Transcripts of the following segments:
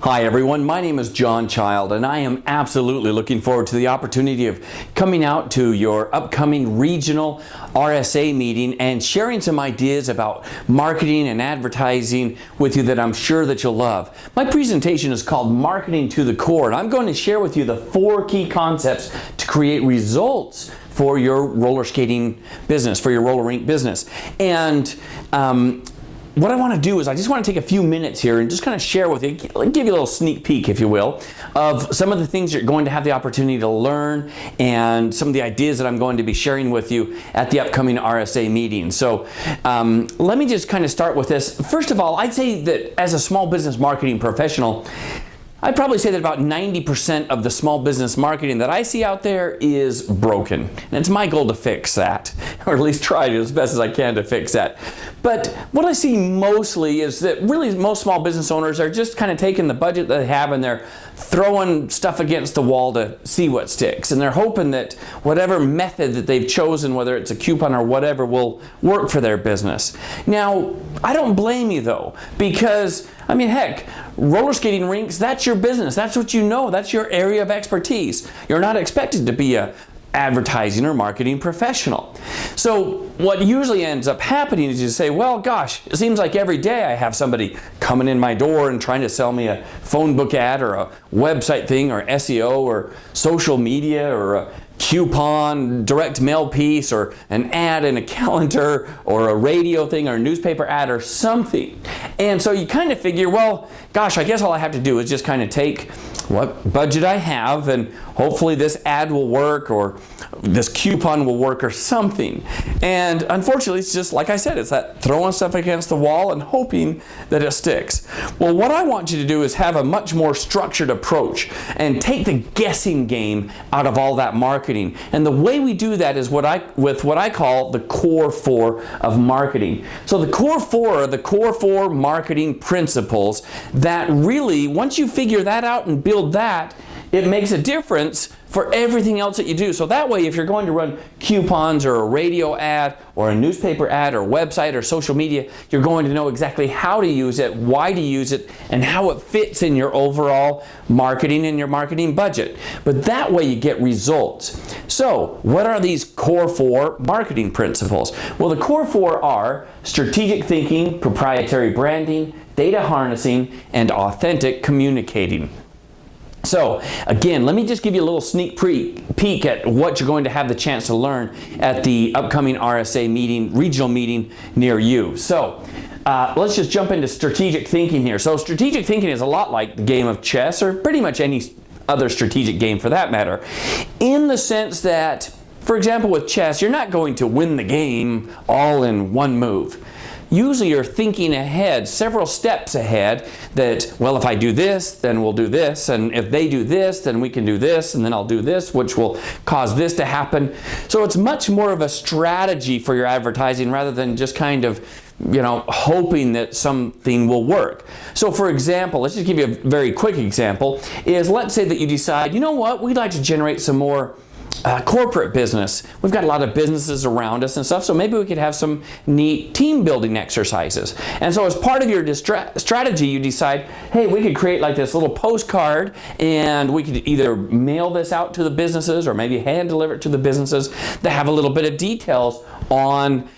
Hi everyone, my name is John Child and I am absolutely looking forward to the opportunity of coming out to your upcoming regional RSA meeting and sharing some ideas about marketing and advertising with you that I'm sure that you'll love. My presentation is called Marketing to the Core, and I'm going to share with you the 4 key concepts to create results for your roller skating business, for your roller rink business. And what I want to do is I just want to take a few minutes here and just kind of share with you, give you a little sneak peek, if you will, of some of the things you're going to have the opportunity to learn and some of the ideas that I'm going to be sharing with you at the upcoming RSA meeting. So let me just kind of start with this. First of all, I'd say that as a small business marketing professional, I'd probably say that about 90% of the small business marketing that I see out there is broken. And it's my goal to fix that, or at least try to as best as I can to fix that. But what I see mostly is that really most small business owners are just kind of taking the budget that they have and they're throwing stuff against the wall to see what sticks. And they're hoping that whatever method that they've chosen, whether it's a coupon or whatever, will work for their business. Now, I don't blame you though, because I mean, heck, roller skating rinks, that's your business. That's what you know. That's your area of expertise. You're not expected to be a advertising or marketing professional. So what usually ends up happening is you say, well, gosh, it seems like every day I have somebody coming in my door and trying to sell me a phone book ad or a website thing or SEO or social media or a coupon, direct mail piece, or an ad in a calendar, or a radio thing, or a newspaper ad, or something. And so you kind of figure, well, gosh, I guess all I have to do is just kind of take what budget I have, and hopefully this ad will work, or this coupon will work, or something. And unfortunately, it's just like I said, it's that throwing stuff against the wall and hoping that it sticks. Well, what I want you to do is have a much more structured approach and take the guessing game out of all that marketing. And the way we do that is with what I call the core 4 of marketing. So the core 4 are the core 4 marketing principles that really, once you figure that out and build that, it makes a difference for everything else that you do. So that way, if you're going to run coupons or a radio ad or a newspaper ad or website or social media, you're going to know exactly how to use it, why to use it, and how it fits in your overall marketing and your marketing budget. But that way you get results. So what are these core 4 marketing principles? Well, the core 4 are strategic thinking, proprietary branding, data harnessing, and authentic communicating. So again, let me just give you a little sneak peek at what you're going to have the chance to learn at the upcoming RSA meeting, regional meeting near you. So let's just jump into strategic thinking here. So strategic thinking is a lot like the game of chess, or pretty much any other strategic game for that matter, in the sense that, for example, with chess, you're not going to win the game all in one move. Usually you're thinking ahead, several steps ahead, that, well, if I do this, then we'll do this, and if they do this, then we can do this, and then I'll do this, which will cause this to happen. So it's much more of a strategy for your advertising rather than just kind of, hoping that something will work. So for example, let's just give you a very quick example, is let's say that you decide, you know what, we'd like to generate some more corporate business. We've got a lot of businesses around us and stuff, so maybe we could have some neat team building exercises. And so as part of your strategy, you decide, hey, we could create like this little postcard, and we could either mail this out to the businesses or maybe hand deliver it to the businesses that have a little bit of details on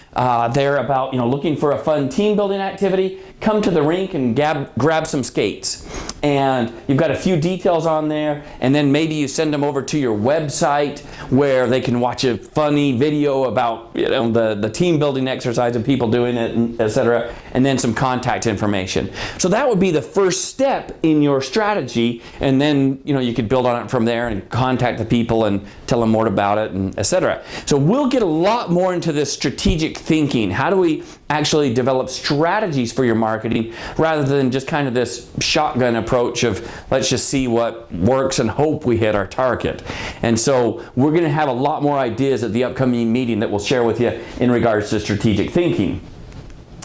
there about, looking for a fun team building activity. Come to the rink and grab some skates. And you've got a few details on there, and then maybe you send them over to your website where they can watch a funny video about the team building exercise and people doing it, etc., and then some contact information. So that would be the first step in your strategy, and then you could build on it from there and contact the people and tell them more about it, and etc. So we'll get a lot more into this strategic thinking. How do we actually develop strategies for your marketing rather than just kind of this shotgun approach of let's just see what works and hope we hit our target. And so we're going to have a lot more ideas at the upcoming meeting that we'll share with you in regards to strategic thinking.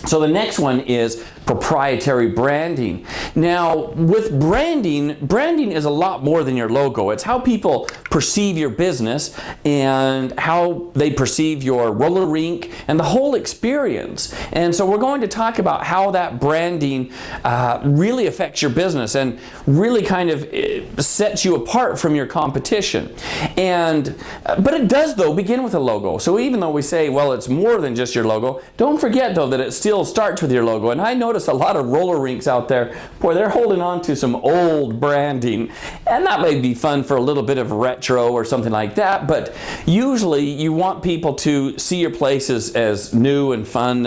So the next one is proprietary branding. Now, with branding is a lot more than your logo. It's how people perceive your business and how they perceive your roller rink and the whole experience. And so we're going to talk about how that branding really affects your business and really kind of sets you apart from your competition. But it does, though, begin with a logo. So even though we say, well, it's more than just your logo, don't forget, though, that it still starts with your logo. And I notice a lot of roller rinks out there, boy, they're holding on to some old branding. And that may be fun for a little bit of retro or something like that, but usually you want people to see your place as new and fun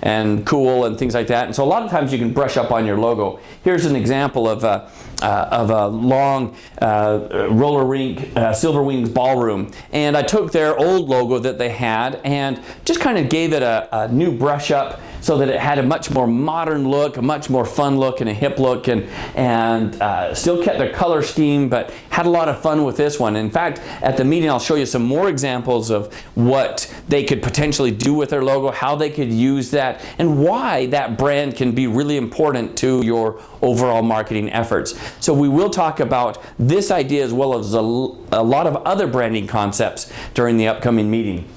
and cool and things like that. And so a lot of times you can brush up on your logo. Here's an example of a long roller rink, Silver Wings Ballroom. And I took their old logo that they had and just kind of gave it a new brush up so that it had a much more modern look, a much more fun look and a hip look, and still kept their color scheme, but had a lot of fun with this one. In fact, at the meeting I'll show you some more examples of what they could potentially do with their logo, how they could use that, and why that brand can be really important to your overall marketing efforts. So we will talk about this idea as well as a lot of other branding concepts during the upcoming meeting.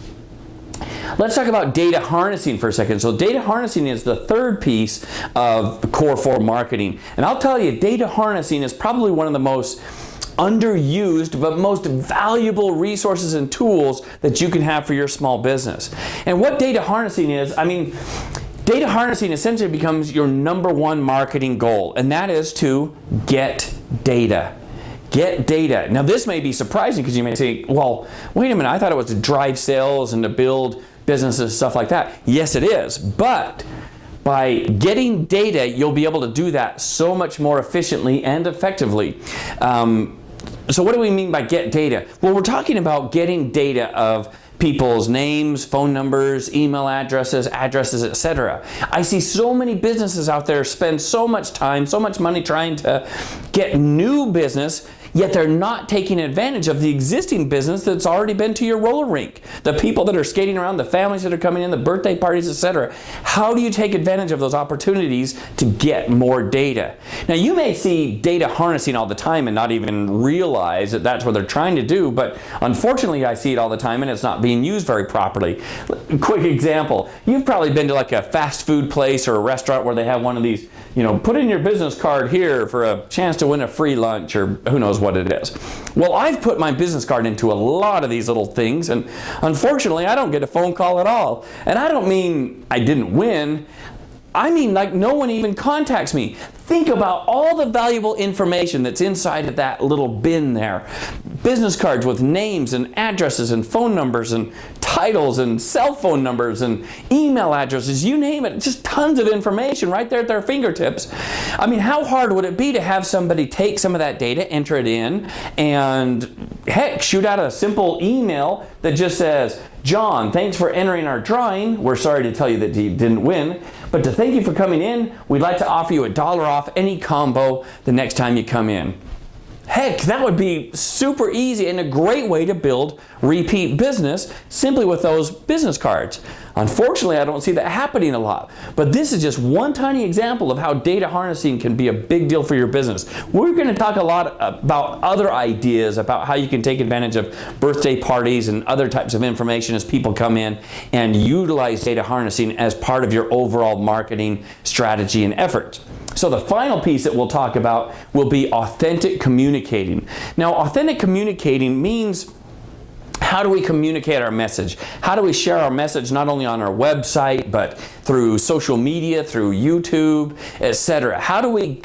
Let's talk about data harnessing for a second. So data harnessing is the third piece of the Core 4 marketing. And I'll tell you, data harnessing is probably one of the most underused but most valuable resources and tools that you can have for your small business. And what data harnessing is, data harnessing essentially becomes your number one marketing goal, and that is to get data. Get data. Now this may be surprising because you may say, well, wait a minute, I thought it was to drive sales and to build businesses, stuff like that. Yes, it is, but by getting data, you'll be able to do that so much more efficiently and effectively. So what do we mean by get data? Well, we're talking about getting data of people's names, phone numbers, email addresses, etc. I see so many businesses out there spend so much time, so much money trying to get new business, yet they're not taking advantage of the existing business that's already been to your roller rink. The people that are skating around, the families that are coming in, the birthday parties, etc. How do you take advantage of those opportunities to get more data? Now you may see data harnessing all the time and not even realize that that's what they're trying to do, but unfortunately I see it all the time and it's not being used very properly. Quick example, you've probably been to like a fast food place or a restaurant where they have one of these, put in your business card here for a chance to win a free lunch, or who knows what it is. Well, I've put my business card into a lot of these little things, and unfortunately I don't get a phone call at all. And I don't mean I didn't win, I mean like no one even contacts me. Think about all the valuable information that's inside of that little bin there. Business cards with names and addresses and phone numbers and titles and cell phone numbers and email addresses, you name it, just tons of information right there at their fingertips. I mean, how hard would it be to have somebody take some of that data, enter it in, and heck, shoot out a simple email that just says, John, thanks for entering our drawing. We're sorry to tell you that you didn't win, but to thank you for coming in, we'd like to offer you $1 off any combo the next time you come in. Heck, that would be super easy and a great way to build repeat business simply with those business cards. Unfortunately, I don't see that happening a lot, but this is just one tiny example of how data harnessing can be a big deal for your business. We're going to talk a lot about other ideas about how you can take advantage of birthday parties and other types of information as people come in and utilize data harnessing as part of your overall marketing strategy and efforts. So the final piece that we'll talk about will be authentic communicating. Now, authentic communicating means, how do we communicate our message? How do we share our message not only on our website, but through social media, through YouTube, etc.? How do we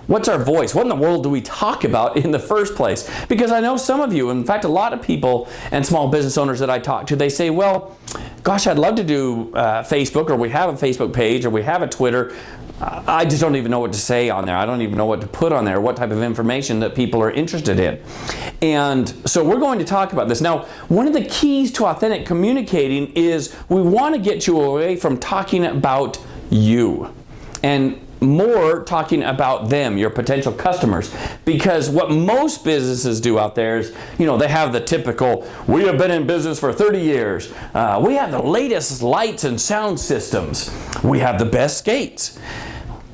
what's our voice? What in the world do we talk about in the first place? Because I know some of you, in fact, a lot of people and small business owners that I talk to, they say, well, gosh, I'd love to do Facebook, or we have a Facebook page, or we have a Twitter. I just don't even know what to say on there. I don't even know what to put on there, what type of information that people are interested in. And so we're going to talk about this. Now, one of the keys to authentic communicating is we want to get you away from talking about you. And more talking about them, your potential customers, because what most businesses do out there is, they have the typical, we have been in business for 30 years. We have the latest lights and sound systems. We have the best skates.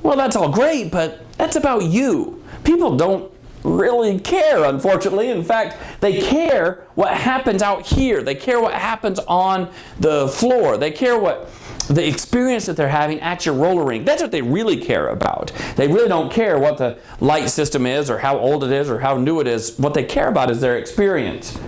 Well, that's all great, but that's about you. People don't really care, unfortunately. In fact, they care what happens out here. They care what happens on the floor. They care what the experience that they're having at your roller rink. That's what they really care about. They really don't care what the light system is or how old it is or how new it is. What they care about is their experience.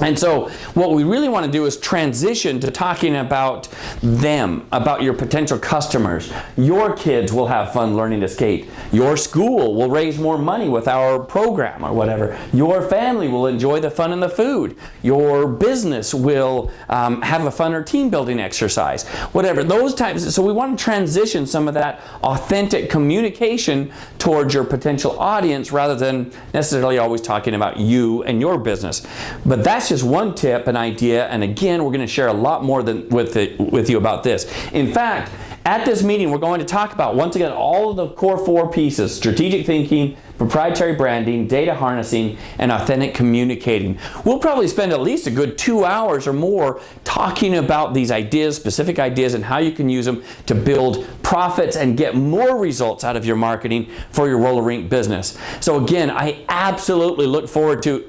And so what we really want to do is transition to talking about them, about your potential customers. Your kids will have fun learning to skate. Your school will raise more money with our program or whatever. Your family will enjoy the fun and the food. Your business will have a fun or team building exercise. Whatever, those types. So we want to transition some of that authentic communication towards your potential audience rather than necessarily always talking about you and your business. But that's just one tip, an idea, and again, we're going to share a lot more with you about this. In fact, at this meeting, we're going to talk about, once again, all of the core 4 pieces: strategic thinking, proprietary branding, data harnessing, and authentic communicating. We'll probably spend at least a good 2 hours or more talking about these ideas, specific ideas, and how you can use them to build profits and get more results out of your marketing for your roller rink business. So again, I absolutely look forward to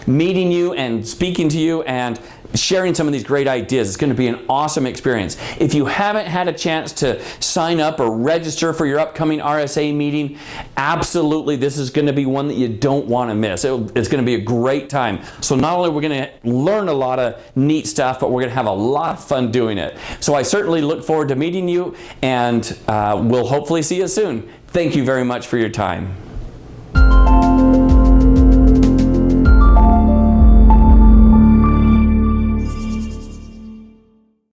meeting you and speaking to you and sharing some of these great ideas. It's going to be an awesome experience. If you haven't had a chance to sign up or register for your upcoming RSA meeting, absolutely, this is going to be one that you don't want to miss. It's going to be a great time. So not only are we going to learn a lot of neat stuff, but we're going to have a lot of fun doing it. So I certainly look forward to meeting you, and we'll hopefully see you soon. Thank you very much for your time.